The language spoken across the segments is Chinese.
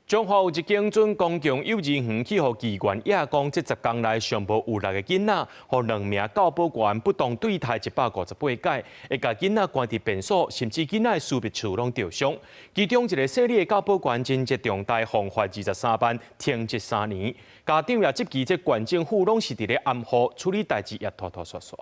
彰化有一间准公共幼儿园去互机关夜讲，这10天内上无有6个囡仔，互2名教保员不当对待158届，会甲囡仔关伫便所，甚至囡仔的私密处拢受伤。其中一个细腻的教保员真节重大，罚款23万，停职3年。家长也质疑这县政府拢是伫咧暗号处理代志，也拖拖刷刷。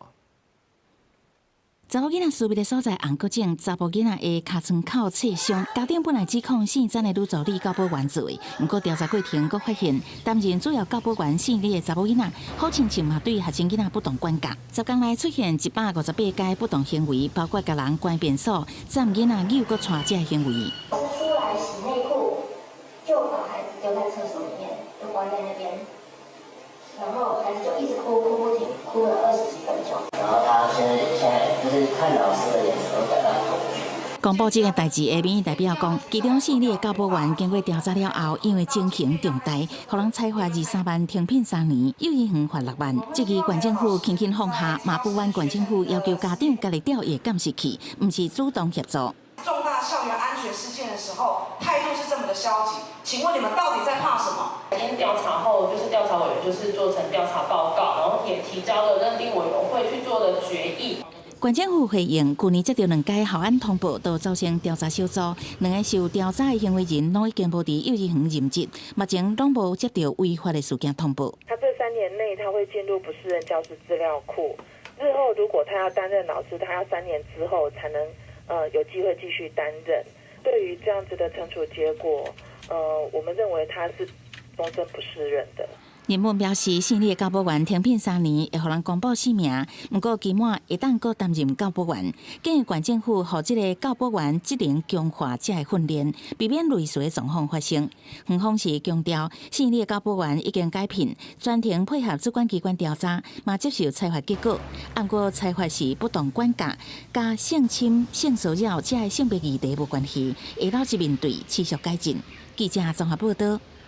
查某囡仔私密的所在红骨症，查甫囡仔的尻川口刺伤。家长本来指控姓詹的女助理教保员做的，不过调查过程佫发现，担任主要教保员姓李的查某囡仔，好亲像嘛对学生囡仔不当管教。10天内出现158件不当行为，包括甲人关便所、占囡仔扭佫带这行为。出来洗内裤，就把孩子丢在厕所里面，就关在那边，然后孩子就一直哭不停，哭了20几分钟。然后他现在就是看老师的眼神都感到恐惧。公布这件代志的民意代表讲，其中姓李的教保员经过调查了后，因为情形重大，互人裁罚23万，停聘3年；幼儿园罚6万。这个县政府轻轻放下，马不湾县政府要求家长家己调阅监视器，不是主动协助。重大校园安全事件的时候，态度是这么的消极，请问你们到底在怕什么？今天调查后，调查委员做成调查报告，然后也提交了认定委员会去做的决议。县政府回应，去年接到2件校安通报，都造成调查小组2个受调查的行为人，拢已经无伫幼儿园任职，目前拢无接到违法的事件通报。他这3年内，他会进入不适任教师资料库。日后如果他要担任老师，他要3年之后才能有机会继续担任。对于这样子的惩处结果，我们认为他是终身不适任的。人本表示，姓李的教保员停聘3年，会互人公布姓名。不过期满会当阁担任教保员，建议县政府予这个教保员职能强化这个训练，避免类似的状况发生。园方是强调，姓李的教保员已经改聘，专程配合主管机关调查，嘛接受裁罚结果。不过裁罚是不当管教、加性侵、性骚扰这个性别议题无关系，会导致面对持续改进。记者综合报道。